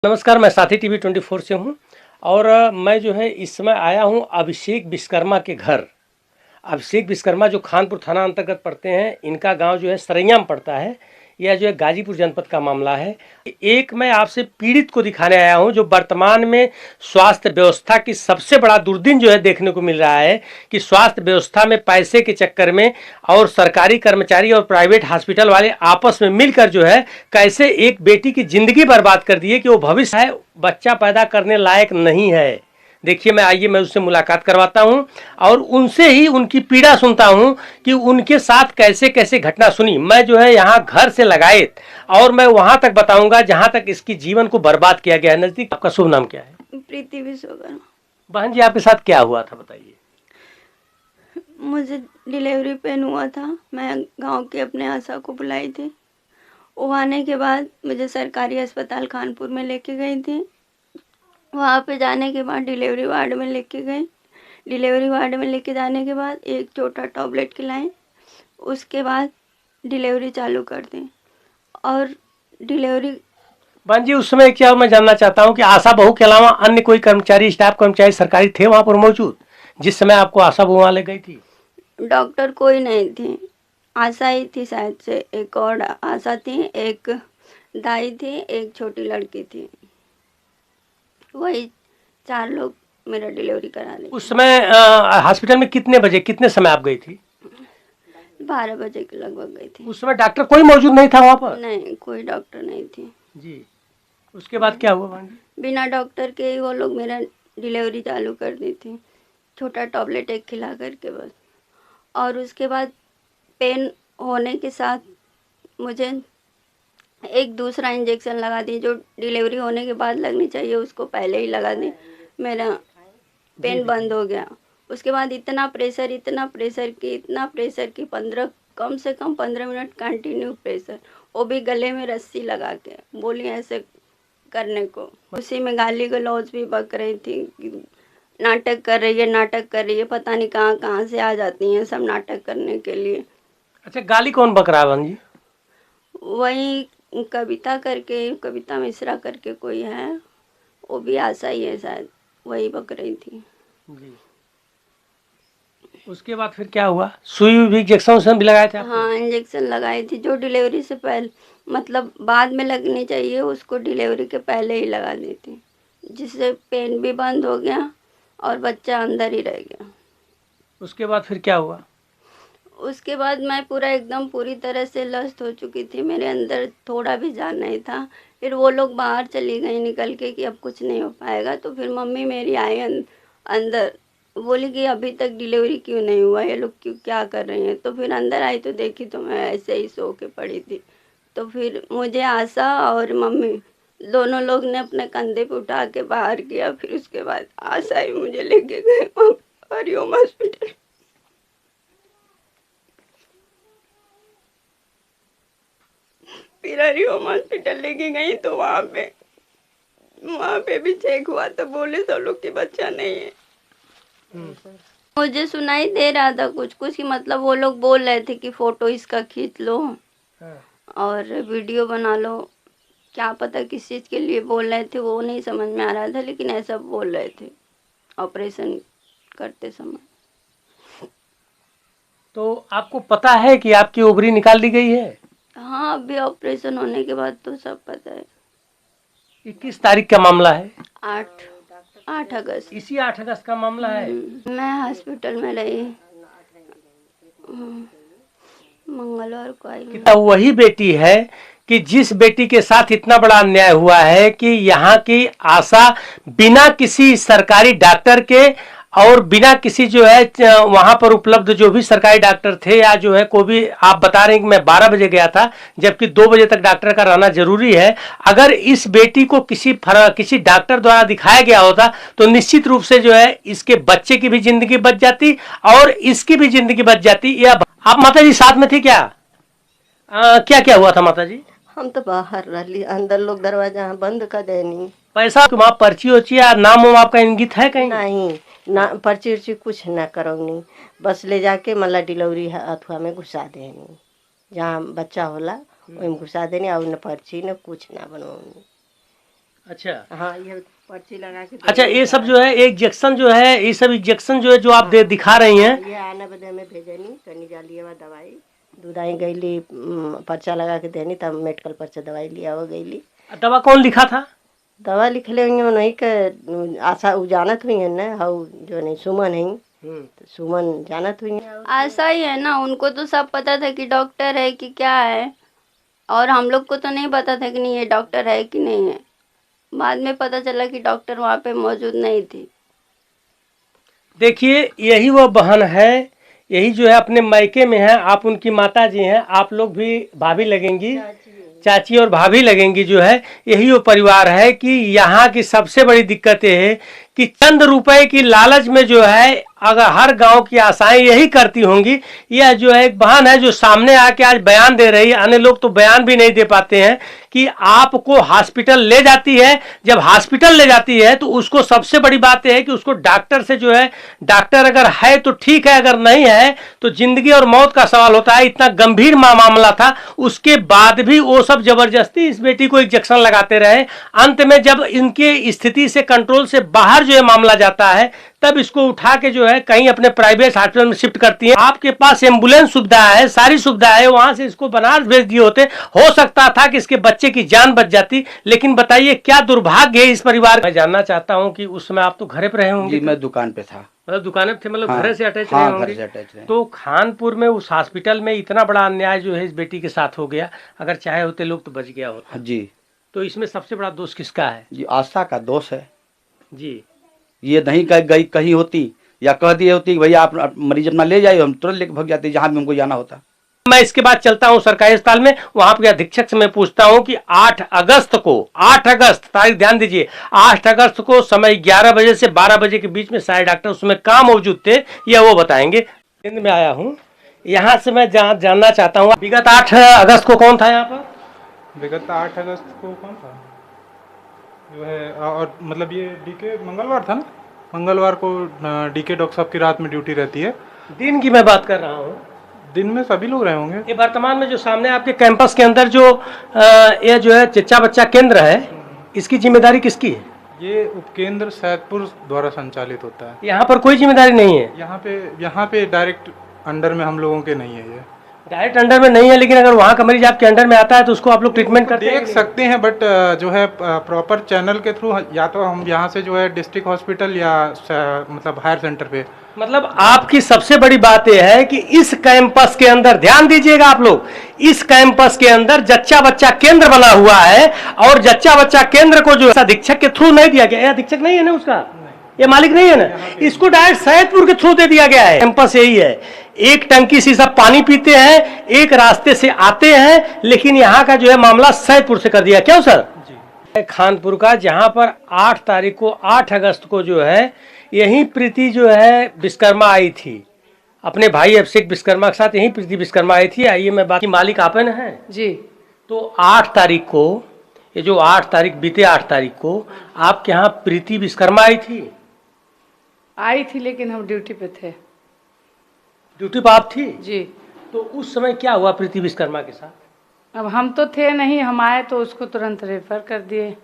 नमस्कार, मैं साथी टीवी 24 से हूँ और मैं जो है इस समय आया हूँ अभिषेक विश्वकर्मा के घर। अभिषेक विश्वकर्मा जो खानपुर थाना अंतर्गत पड़ते हैं, इनका गांव जो है सरैया में पड़ता है। यह जो है गाजीपुर जनपद का मामला है। एक मैं आपसे पीड़ित को दिखाने आया हूं जो वर्तमान में स्वास्थ्य व्यवस्था की सबसे बड़ा दुर्दिन जो है देखने को मिल रहा है कि स्वास्थ्य व्यवस्था में पैसे के चक्कर में और सरकारी कर्मचारी और प्राइवेट हॉस्पिटल वाले आपस में मिलकर जो है कैसे एक बेटी की जिंदगी बर्बाद कर दी है कि वो भविष्य है बच्चा पैदा करने लायक नहीं है। देखिए, मैं उससे मुलाकात करवाता हूं और उनसे ही उनकी पीड़ा सुनता हूं कि उनके साथ कैसे कैसे घटना सुनी। मैं जो है यहाँ घर से लगायत और मैं वहां तक बताऊंगा जहां तक इसकी जीवन को बर्बाद किया गया है। नजदीक आपका शुभ नाम क्या है? प्रीति विश्वकर्मा। बहन जी, आपके साथ क्या हुआ था बताइए। मुझे डिलीवरी पेन हुआ था। मैं गांव के अपने आशा को बुलाई थी। वो आने के बाद मुझे सरकारी अस्पताल कानपुर में लेके गई थी। वहाँ पे जाने के बाद डिलीवरी वार्ड में लेके गई। डिलीवरी वार्ड में लेके जाने के बाद एक छोटा टॉबलेट खिलाएं। उसके बाद डिलीवरी चालू कर दी और डिलीवरी। बहन जी, उस समय क्या मैं जानना चाहता हूँ कि आशा बहू के अलावा अन्य कोई कर्मचारी, स्टाफ कर्मचारी सरकारी थे वहां पर मौजूद जिस समय आपको आशा बहू वहां ले गई थी? डॉक्टर कोई नहीं थी। आशा ही थी, शायद से एक और आशा थी, एक दाई थी, एक छोटी लड़की थी। वही 4 लोग मेरा डिलीवरी करा ले। उस समय हॉस्पिटल में कितने बजे कितने समय आप गई थी? 12 बजे के लगभग गई थी। उस समय डॉक्टर कोई मौजूद नहीं था वहां पर? नहीं, कोई डॉक्टर नहीं थी जी। उसके बाद क्या हुआ बहन जी? बिना डॉक्टर के ही वो लोग मेरा डिलीवरी चालू कर दी थी, छोटा टॉबलेट एक खिला करके बस। और उसके बाद पेन होने के साथ मुझे एक दूसरा इंजेक्शन लगा दी जो डिलीवरी होने के बाद लगनी चाहिए, उसको पहले ही लगा दी। मेरा पेन बंद हो गया। उसके बाद इतना प्रेशर कि 15 कम से कम 15 मिनट कंटिन्यू प्रेशर, वो भी गले में रस्सी लगा के बोली ऐसे करने को। उसी में गाली गलौज भी बक रही थी कि नाटक कर रही है, पता नहीं कहाँ कहाँ से आ जाती हैं सब नाटक करने के लिए। अच्छा, गाली कौन बक रहा है बहन जी? वही कविता मिश्रा करके कोई है, वो भी आशा ही है शायद, वही बक रही थी। जी। उसके बाद फिर क्या हुआ? सुई भी इंजेक्शन भी लगाए थे आपको? हाँ, इंजेक्शन लगाई थी जो डिलीवरी से पहले, मतलब बाद में लगनी चाहिए, उसको डिलीवरी के पहले ही लगा दी थी, जिससे पेन भी बंद हो गया और बच्चा अंदर ही रह गया। उसके बाद फिर क्या हुआ? उसके बाद मैं एकदम पूरी तरह से लस्ट हो चुकी थी, मेरे अंदर थोड़ा भी जान नहीं था। फिर वो लोग बाहर चली गई निकल के कि अब कुछ नहीं हो पाएगा। तो फिर मम्मी मेरी आई अंदर, बोली कि अभी तक डिलीवरी क्यों नहीं हुआ, ये लोग क्यों क्या कर रही हैं। तो फिर अंदर आई तो देखी तो मैं ऐसे ही सो के पड़ी थी। तो फिर मुझे आशा और मम्मी दोनों लोग ने अपने कंधे पे उठा के बाहर किया। फिर उसके बाद आशा ही मुझे लेके गए हरिओम हॉस्पिटल। फिर हरिओम हॉस्पिटल लेके गई तो वहाँ पे भी चेक हुआ तो बोले सब लोग कि बच्चा नहीं है। मुझे सुनाई दे रहा था कुछ कुछ कि मतलब वो लोग बोल रहे थे कि फोटो इसका खींच लो और वीडियो बना लो। क्या पता किस चीज़ के लिए बोल रहे थे वो नहीं समझ में आ रहा था, लेकिन ऐसा बोल रहे थे ऑपरेशन करते समय। तो आपको पता है कि आपकी ओवरी निकाल दी गई है? हाँ, अभी ऑपरेशन होने के बाद तो सब पता है। 21 तारीख का मामला है? 8 अगस्त। इसी 8 अगस्त का मामला है। मैं हॉस्पिटल में रही, मंगलवार को आई हूँ। वही बेटी है कि जिस बेटी के साथ इतना बड़ा अन्याय हुआ है कि यहाँ की आशा बिना किसी सरकारी डॉक्टर के और बिना किसी जो है वहां पर उपलब्ध जो भी सरकारी डॉक्टर थे या जो है कोई भी, आप बता रहे हैं कि मैं 12 बजे गया था जबकि 2 बजे तक डॉक्टर का रहना जरूरी है। अगर इस बेटी को किसी डॉक्टर द्वारा दिखाया गया होता तो निश्चित रूप से जो है इसके बच्चे की भी जिंदगी बच जाती और इसकी भी जिंदगी बच जाती। या आप माता जी साथ में थी क्या? क्या क्या हुआ था माता जी? हम तो बाहर रही, अंदर लोग दरवाजा बंद कर देनी। पैसा वहाँ पर्ची उर्ची या नाम वाम आपका इंगित है कहीं? नहीं ना, पर्ची उर्ची कुछ ना करोनी, बस ले जाके मतलब डिलीवरी अथवा में घुसा देनी, जहाँ बच्चा होला वही घुसा देनी और न पर्ची न कुछ ना बनवानी। अच्छा हाँ, ये पर्ची लगा के अच्छा, ये सब जो है इंजेक्शन जो है, ये सब इंजेक्शन जो है जो आप दिखा रही हैं, ये आने बदे में भेजनी कनी जाली हुआ दवाई दूधाई गईली, पर्चा लगा के देनी, तब मेडिकल पर्चा दवाई लिया हो गईली। दवा कौन लिखा था? दवा लिखले हुई नहीं के आशा उ जानत हुई है ना, हाउ जो नहीं सुमन है, तो सुमन जानत हुई है। ऐसा ही है ना, उनको तो सब पता था कि डॉक्टर है कि क्या है, और हम लोग को तो नहीं पता था कि नहीं ये डॉक्टर है कि नहीं है। बाद में पता चला कि डॉक्टर वहाँ पे मौजूद नहीं थी। देखिए, यही वो बहन है, यही जो है अपने मायके में है, आप उनकी माता जी हैं, आप लोग भी भाभी लगेंगी, चाची और भाभी लगेंगी। जो है यही वो परिवार है कि यहाँ की सबसे बड़ी दिक्कत ये है कि चंद रुपए की लालच में जो है, अगर हर गांव की आशाएं यही करती होंगी। यह जो है एक बहन है जो सामने आके आज बयान दे रही है, अन्य लोग तो बयान भी नहीं दे पाते हैं, कि आपको हॉस्पिटल ले जाती है। जब हॉस्पिटल ले जाती है तो उसको सबसे बड़ी बात यह है कि उसको डॉक्टर से जो है, डॉक्टर अगर है तो ठीक है, अगर नहीं है तो जिंदगी और मौत का सवाल होता है। इतना गंभीर मामला था, उसके बाद भी वो सब जबरदस्ती इस बेटी को इंजेक्शन लगाते रहे। अंत में जब इनके स्थिति से कंट्रोल से बाहर जो है मामला जाता है, तब इसको उठा के जो है कहीं अपने प्राइवेट हॉस्पिटल में शिफ्ट करती है। आपके पास एम्बुलेंस सुविधा है, सारी सुविधा है, वहां से इसको बनारस भेज दिए होते, हो सकता था कि इसके बच्चे की जान बच जाती। लेकिन बताइए क्या दुर्भाग्य है इस परिवार। मैं जानना चाहता हूं कि उस समय आप तो घरे पे रहे होंगे। जी, मैं दुकान पे था। मतलब दुकान पे थे, मतलब हाँ, घर से अटैच हाँ, रहे घर होंगे। से अटैच रहे। तो खानपुर में उस हॉस्पिटल में इतना बड़ा अन्याय जो है इस बेटी के साथ हो गया, अगर चाहे होते लोग तो बच गया होता। जी, तो इसमें सबसे बड़ा दोष किसका है? जी, आशा का दोष है जी। ये नहीं गई कहीं होती या कह दी होती कि भैया आप मरीज अपना ले जाइए, हम तुरंत लेके भाग जाते जहाँ भी हमको जाना होता। मैं इसके बाद चलता हूं सरकारी अस्पताल में, वहां के अधीक्षक से मैं पूछता हूं कि 8 अगस्त तारीख ध्यान दीजिए, 8 अगस्त को समय 11 बजे से 12 बजे के बीच में सारे डॉक्टर उसमें कहाँ मौजूद थे, यह वो बताएंगे। केंद्र में आया हूं, यहाँ से मैं जानना चाहता हूँ, विगत 8 अगस्त को कौन था यहाँ पर? विगत 8 अगस्त को कौन था जो है, और मतलब ये डीके मंगलवार था ना, मंगलवार को डीके डॉक्टर साहब की रात में ड्यूटी रहती है। दिन की मैं बात कर रहा हूँ। दिन में सभी लोग रहे होंगे। ये वर्तमान में जो सामने आपके कैंपस के अंदर जो ये जो है चच्चा बच्चा केंद्र है, इसकी जिम्मेदारी किसकी है? ये उपकेंद्र सैदपुर द्वारा संचालित होता है। यहाँ पर कोई जिम्मेदारी नहीं है? यहाँ पे डायरेक्ट अंडर में हम लोगों के नहीं है। ये डायरेक्ट अंडर में नहीं है, लेकिन अगर वहाँ का मरीज आपके अंडर में आता है तो उसको आप लोग ट्रीटमेंट करते देख सकते हैं, बट जो है प्रॉपर चैनल के थ्रू, या तो हम यहाँ से जो है डिस्ट्रिक्ट हॉस्पिटल या मतलब हायर सेंटर पे। मतलब आपकी सबसे बड़ी बात यह है कि इस कैंपस के अंदर, ध्यान दीजिएगा आप लोग, इस कैंपस के अंदर जच्चा बच्चा केंद्र बना हुआ है, और जच्चा बच्चा केंद्र को जो अधीक्षक के थ्रू नहीं दिया गया। अधीक्षक नहीं है ना उसका, ये मालिक नहीं है ना, इसको डायरेक्ट सैदपुर के थ्रू दे दिया गया है। कैंपस यही है, एक टंकी से सब पानी पीते हैं, एक रास्ते से आते हैं, लेकिन यहाँ का जो है मामला सैदपुर से कर दिया। क्यों सर? जी। खानपुर का, जहाँ पर 8 अगस्त को जो है यही प्रीति जो है विश्वकर्मा आई थी अपने भाई अभिषेक विश्वकर्मा के साथ, यही प्रीति विश्वकर्मा आई थी। आइए मैं बाकी मालिक आप हैं जी। तो 8 तारीख को, ये जो 8 तारीख बीते 8 तारीख को आपके यहाँ प्रीति विश्वकर्मा आई थी, लेकिन हम ड्यूटी पे थे। ड्यूटी पर आप थी जी। तो उस समय क्या हुआ प्रीति विश्वकर्मा के साथ? अब हम तो थे नहीं, हम आए तो उसको तुरंत रेफर कर दिए।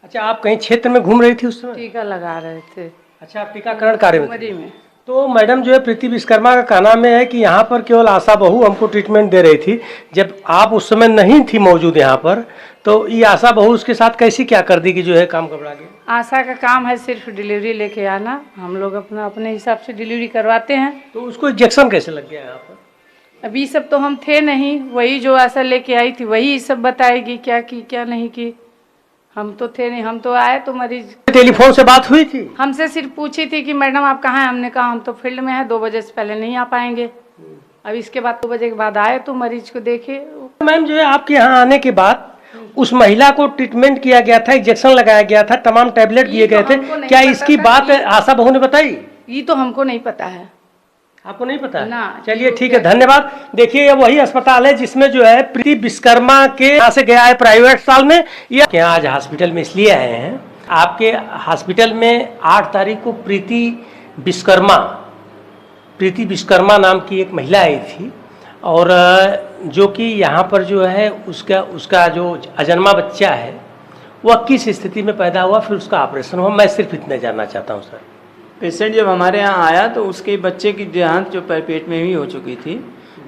अच्छा, आप कहीं क्षेत्र में घूम रही थी उस समय? टीका लगा रहे थे। अच्छा, आप टीकाकरण कार्य में उमरी में। तो मैडम जो है प्रीति विश्वकर्मा का कहना में है कि यहाँ पर केवल आशा बहू हमको ट्रीटमेंट दे रही थी। जब आप उस समय नहीं थी मौजूद यहाँ पर, तो ये आशा बहू उसके साथ कैसी क्या कर दी कि जो है काम घबरा गया? आशा का काम है सिर्फ डिलीवरी लेके आना, हम लोग अपने हिसाब से डिलीवरी करवाते हैं। तो उसको इंजेक्शन कैसे लग गया यहाँ पर? अभी सब तो हम थे नहीं, वही जो आशा लेके आई थी वही सब बताएगी क्या की क्या नहीं की। हम तो थे नहीं, हम तो आए तो मरीज। टेलीफोन से बात हुई थी? हमसे सिर्फ पूछी थी कि मैडम आप कहाँ हैं, हमने कहा हम तो फील्ड में हैं, 2 बजे से पहले नहीं आ पाएंगे। अब इसके बाद 2 बजे के बाद आए तो मरीज को देखे। मैम जो है आपके यहाँ आने के बाद उस महिला को ट्रीटमेंट किया गया था, इंजेक्शन लगाया गया था, तमाम टैबलेट दिए गए थे, क्या इसकी बात आशा बहू ने बताई? ये तो हमको नहीं पता है। आपको नहीं पता ना। चलिए ठीक है, धन्यवाद। देखिए ये वही अस्पताल है जिसमें जो है प्रीति विश्वकर्मा के यहाँ से गया है प्राइवेट अस्पताल में। ये आज हॉस्पिटल में इसलिए आए हैं, आपके हॉस्पिटल में 8 तारीख को प्रीति विश्वकर्मा नाम की एक महिला आई थी, और जो कि यहाँ पर जो है उसका जो अजन्मा बच्चा है वह किस स्थिति में पैदा हुआ, फिर उसका ऑपरेशन हुआ, मैं सिर्फ इतना जानना चाहता हूँ सर। पेशेंट जब हमारे यहाँ आया तो उसके बच्चे की देहांत जो पेट में ही हो चुकी थी,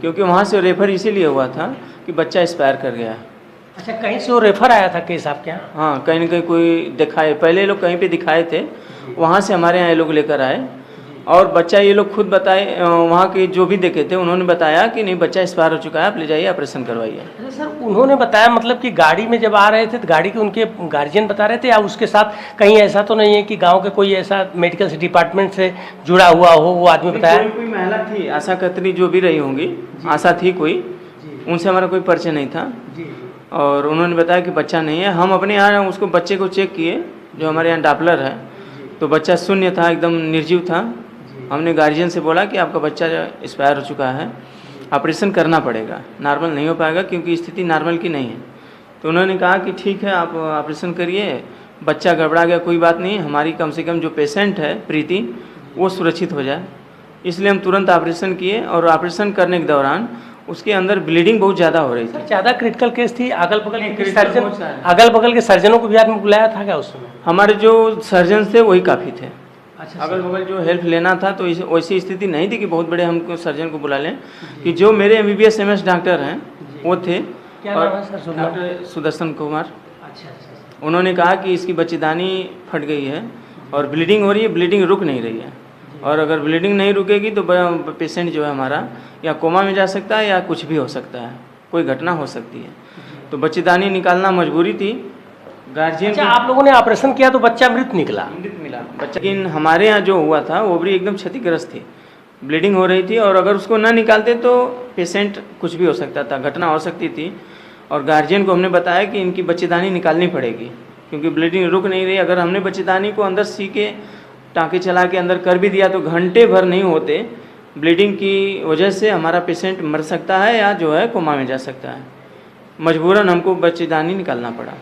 क्योंकि वहाँ से रेफर इसीलिए हुआ था कि बच्चा एक्सपायर कर गया। अच्छा, कहीं से वो रेफर आया था केस आपके यहाँ? हाँ, कहीं न कहीं कोई दिखाए, पहले लोग कहीं पे दिखाए थे, वहाँ से हमारे यहाँ ये लोग लेकर आए और बच्चा ये लोग खुद बताए, वहाँ के जो भी देखे थे उन्होंने बताया कि नहीं बच्चा एक्सपायर हो चुका है, आप ले जाइए ऑपरेशन करवाइए। अच्छा सर, उन्होंने बताया मतलब कि गाड़ी में जब आ रहे थे तो गाड़ी के उनके गार्जियन बता रहे थे, या उसके साथ कहीं ऐसा तो नहीं है कि गांव के कोई ऐसा मेडिकल डिपार्टमेंट से जुड़ा हुआ हो, वो आदमी बताया? कोई महिला थी, आशा कतरी जो भी रही होंगी, आशा थी कोई, उनसे हमारा कोई परिचय नहीं था और उन्होंने बताया कि बच्चा नहीं है। हम अपने यहाँ उसको बच्चे को चेक किए, जो हमारे यहाँ डॉपलर है, तो बच्चा शून्य था, एकदम निर्जीव था। हमने गार्जियन से बोला कि आपका बच्चा एक्सपायर हो चुका है, ऑपरेशन करना पड़ेगा, नॉर्मल नहीं हो पाएगा क्योंकि स्थिति नॉर्मल की नहीं है। तो उन्होंने कहा कि ठीक है, आप ऑपरेशन करिए, बच्चा गड़बड़ा गया कोई बात नहीं, हमारी कम से कम जो पेशेंट है प्रीति वो सुरक्षित हो जाए। इसलिए हम तुरंत ऑपरेशन किए और ऑपरेशन करने के दौरान उसके अंदर ब्लीडिंग बहुत ज़्यादा हो रही थी। ज़्यादा क्रिटिकल केस थी, अगल बगल के सर्जनों को भी आपने बुलाया था क्या उस समय? हमारे जो सर्जन थे वही काफ़ी थे। अच्छा, अगल बगल जो हेल्प लेना था तो वैसी स्थिति नहीं थी कि बहुत बड़े हमको सर्जन को बुला लें, कि जो मेरे MBBS MS डॉक्टर हैं वो थे। क्या नाम है सर? डॉक्टर सुदर्शन कुमार। अच्छा। उन्होंने कहा कि इसकी बच्चेदानी फट गई है और ब्लीडिंग हो रही है, ब्लीडिंग रुक नहीं रही है, और अगर ब्लीडिंग नहीं रुकेगी तो पेशेंट जो है हमारा या कोमा में जा सकता है या कुछ भी हो सकता है, कोई घटना हो सकती है। तो बच्चेदानी निकालना मजबूरी थी। गार्जियन अच्छा, आप लोगों ने ऑपरेशन किया तो बच्चा मृत निकला? मृत मिला बच्चा, लेकिन हमारे यहाँ जो हुआ था ओवरी एकदम क्षतिग्रस्त थी, ब्लीडिंग हो रही थी और अगर उसको ना निकालते तो पेशेंट कुछ भी हो सकता था, घटना हो सकती थी। और गार्जियन को हमने बताया कि इनकी बच्चेदानी निकालनी पड़ेगी क्योंकि ब्लीडिंग रुक नहीं रही। अगर हमने बच्चेदानी को अंदर सी के टाँके चला के अंदर कर भी दिया तो घंटे भर नहीं होते, ब्लीडिंग की वजह से हमारा पेशेंट मर सकता है या जो है कोमा में जा सकता है। मजबूरन हमको बच्चेदानी निकालना पड़ा।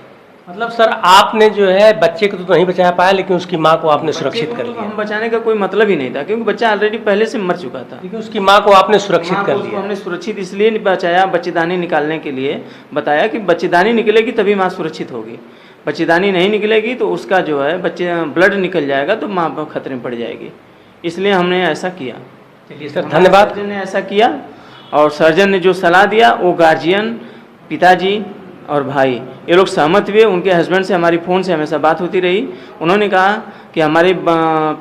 मतलब सर, आपने जो है बच्चे को तो नहीं बचा पाया, लेकिन उसकी माँ को आपने सुरक्षित कर लिया। हम बचाने का कोई मतलब ही नहीं था क्योंकि बच्चा ऑलरेडी पहले से मर चुका था। लेकिन उसकी माँ को आपने सुरक्षित कर लिया। हमने सुरक्षित इसलिए बचाया, बच्चेदानी निकालने के लिए बताया कि बच्चेदानी निकलेगी तभी माँ सुरक्षित होगी, बच्चेदानी नहीं निकलेगी तो उसका जो है बच्चे ब्लड निकल जाएगा तो माँ खतरे में पड़ जाएगी, इसलिए हमने ऐसा किया। चलिए सर, धन्यवाद। सर्जन ने ऐसा किया और सर्जन ने जो सलाह दिया वो गार्जियन, पिताजी और भाई ये लोग सहमत हुए। उनके हस्बैंड से हमारी फ़ोन से हमेशा बात होती रही। उन्होंने कहा कि हमारे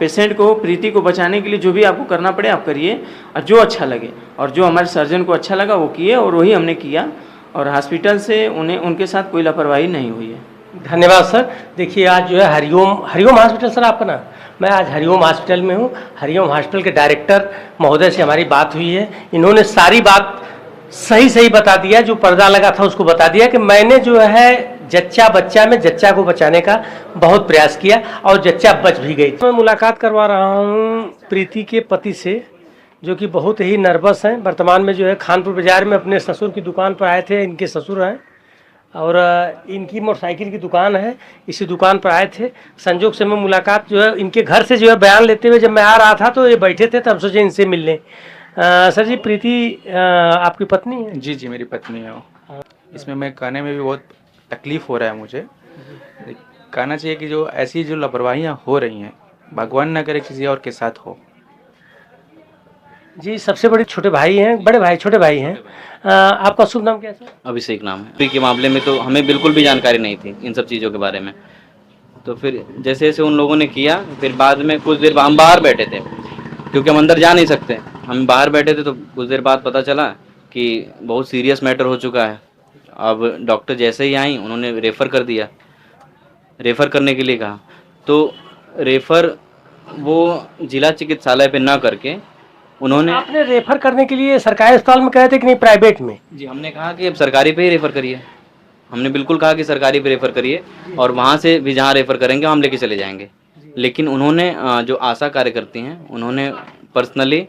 पेशेंट को, प्रीति को बचाने के लिए जो भी आपको करना पड़े आप करिए और जो अच्छा लगे, और जो हमारे सर्जन को अच्छा लगा वो किए और वही हमने किया और हॉस्पिटल से उनके साथ कोई लापरवाही नहीं हुई है। धन्यवाद सर। देखिए, आज जो है हरिओम हॉस्पिटल सर आपका नाम, मैं आज हरिओम हॉस्पिटल में हूँ। हरिओम हॉस्पिटल के डायरेक्टर महोदय से हमारी बात हुई है। इन्होंने सारी बात सही बता दिया, जो पर्दा लगा था उसको बता दिया कि मैंने जो है बच्चा में जच्चा को बचाने का बहुत प्रयास किया और जच्चा बच भी गई। मैं मुलाकात करवा रहा हूँ प्रीति के पति से, जो कि बहुत ही नर्वस हैं। वर्तमान में जो है खानपुर बाज़ार में अपने ससुर की दुकान पर आए थे। इनके ससुर हैं और इनकी मोटरसाइकिल की दुकान है, इसी दुकान पर आए थे। संजोग से मैं मुलाकात जो है इनके घर से जो है बयान लेते हुए जब मैं आ रहा था तो ये बैठे थे, तब सोचे इनसे मिल लें। सर जी, प्रीति आपकी पत्नी है? जी जी, मेरी पत्नी है वो। इसमें मैं कहने में भी बहुत तकलीफ़ हो रहा है मुझे। कहना चाहिए कि जो ऐसी जो लापरवाहियाँ हो रही हैं, भगवान ना करे किसी और के साथ हो। जी, सबसे बड़े छोटे भाई हैं, बड़े भाई छोटे भाई हैं। आपका शुभ नाम क्या है सर? अभिषेक नाम है। के मामले में तो हमें बिल्कुल भी जानकारी नहीं थी इन सब चीज़ों के बारे में। तो फिर जैसे जैसे उन लोगों ने किया, फिर बाद में कुछ देर हम बाहर बैठे थे क्योंकि हम अंदर जा नहीं सकते, हम बाहर बैठे थे। तो कुछ देर बाद पता चला कि बहुत सीरियस मैटर हो चुका है। अब डॉक्टर जैसे ही आई उन्होंने रेफ़र कर दिया, रेफ़र करने के लिए कहा। तो रेफ़र वो जिला चिकित्सालय पे ना करके उन्होंने, आपने रेफर करने के लिए सरकारी अस्पताल में कहे थे कि नहीं प्राइवेट में? जी, हमने कहा कि अब सरकारी पे ही रेफ़र करिए। हमने बिल्कुल कहा कि सरकारी पे रेफ़र करिए और वहाँ से भी जहाँ रेफ़र करेंगे हम लेके चले जाएंगे। लेकिन उन्होंने जो आशा कार्यकर्ती हैं उन्होंने पर्सनली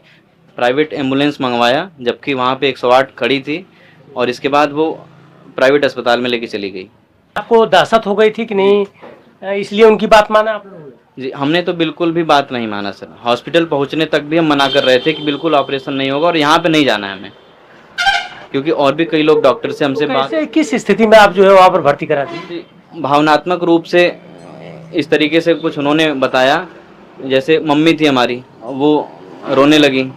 प्राइवेट एम्बुलेंस मंगवाया, जबकि वहाँ पे 108 खड़ी थी और इसके बाद वो प्राइवेट अस्पताल में लेके चली गई। आपको दहशत हो गई थी कि नहीं, इसलिए उनकी बात माना आप लोगों ने? जी, हमने तो बिल्कुल भी बात नहीं माना सर। हॉस्पिटल पहुंचने तक भी हम मना कर रहे थे कि बिल्कुल ऑपरेशन नहीं होगा और यहाँ पे नहीं जाना है हमें, क्योंकि और भी कई लोग डॉक्टर से हमसे बात। किस स्थिति में आप जो है वहाँ पर भर्ती करा दी? भावनात्मक रूप से इस तरीके से कुछ उन्होंने बताया, जैसे मम्मी थी हमारी, वो रोने लगी,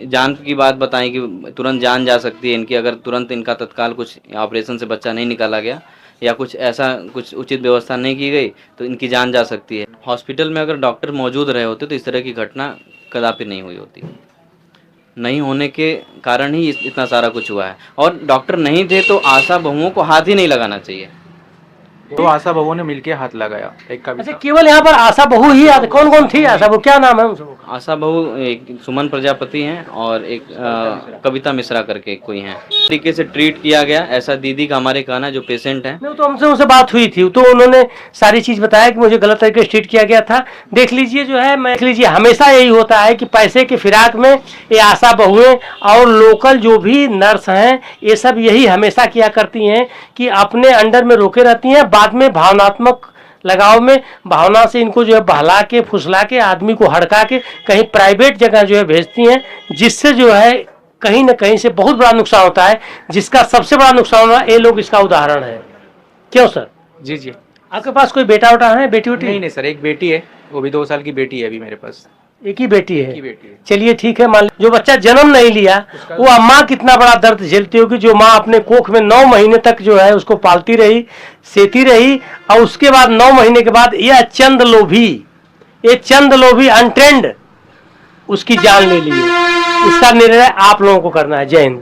जान की बात बताई कि तुरंत जान जा सकती है इनकी, अगर तुरंत इनका तत्काल कुछ ऑपरेशन से बच्चा नहीं निकाला गया या कुछ ऐसा कुछ उचित व्यवस्था नहीं की गई तो इनकी जान जा सकती है। हॉस्पिटल में अगर डॉक्टर मौजूद रहे होते तो इस तरह की घटना कदापि नहीं हुई होती। नहीं होने के कारण ही इतना सारा कुछ हुआ है, और डॉक्टर नहीं थे तो आशा बहुओं को हाथ ही नहीं लगाना चाहिए। तो आशा बहू ने मिलके हाथ लगाया एक का अच्छा, केवल यहाँ पर आशा बहू ही कौन कौन थी आशा बहू, क्या नाम है उन सबका? आशा बहू एक सुमन प्रजापति हैं और एक कविता मिश्रा करके कोई हैं। तरीके से ट्रीट किया गया, ऐसा दीदी का हमारे कहना जो पेशेंट हैं। नहीं, तो हमसे उनसे बात हुई थी तो उन्होंने सारी चीज बताया कि मुझे गलत तरीके से ट्रीट किया गया था। देख लीजिए जो है, देख लीजिए हमेशा यही होता है कि पैसे के फिराक में ये आशा बहुएं और लोकल जो भी नर्स हैं ये सब यही हमेशा किया करती हैं कि अपने अंडर में रोके रहती हैं, बाद में भावनात्मक लगाव में भावना से इनको जो है बहला के फुसला के आदमी को हड़का के कहीं प्राइवेट जगह जो है भेजती हैं, जिससे जो है कहीं ना कहीं से बहुत बड़ा नुकसान होता है, जिसका सबसे बड़ा नुकसान होना ये लोग इसका उदाहरण है। क्यों सर? जी जी। आपके पास कोई बेटा उटा है, बेटी उटी? नहीं सर, एक बेटी है, वो भी 2 साल की बेटी है अभी मेरे पास। एक ही बेटी है? एक ही बेटी है। चलिए ठीक है, मान जो बच्चा जन्म नहीं लिया वो अम्मा कितना बड़ा दर्द झेलती होगी, जो माँ अपने कोख में 9 महीने तक जो है उसको पालती रही, सेती रही, और उसके बाद 9 महीने के बाद यह चंद लोभी अनट्रेंड उसकी जान ले ली। इसका निर्णय आप लोगों को करना है। जय हिंद।